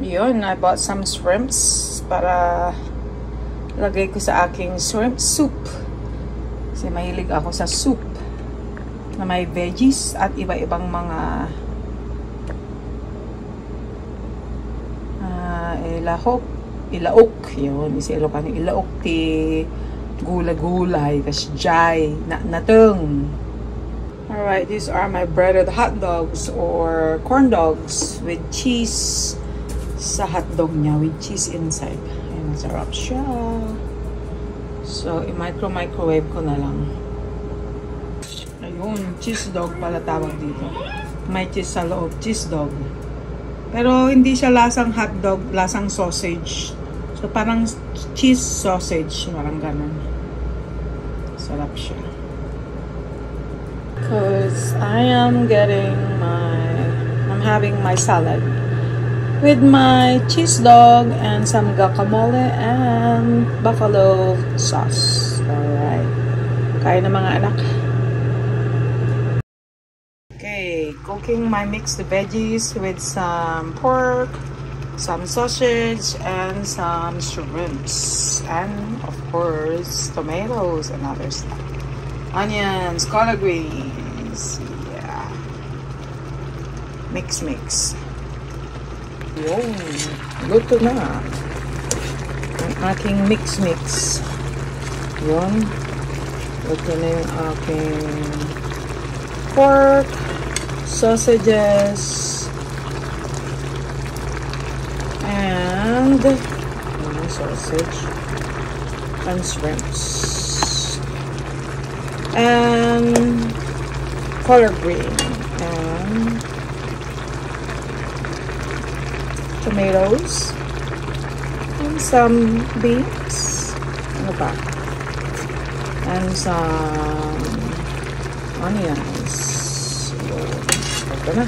Yun, I bought some shrimps para lagay ko sa aking shrimp soup. Kasi mahilig ako sa soup na may veggies at iba-ibang mga ilaok. Yun, isa Ilocano ilaok ti gula-gulay kas jay nateng. Alright, these are my breaded hot dogs or corn dogs with cheese sa hotdog niya with cheese inside. Ayan, masarap siya. So, i-microwave ko na lang. Ayun, cheese dog pala tawag dito. May cheese sa loob, cheese dog. Pero hindi siya lasang hotdog, lasang sausage. So, parang cheese sausage, parang ganun. Sarap siya. Because I'm having my salad with my cheese dog and some guacamole and buffalo sauce. Alright. Kain na mga anak. Okay, cooking my mixed veggies with some pork, some sausage, and some shrimps. And, of course, tomatoes and other stuff. Onions, collard greens. Yeah. Mix. Yun. Luto na. Ang aking mix. Yun. Luto na yung aking pork, sausages, and sausage, and shrimps. And collard green and tomatoes and some beans and some onions. Ito na.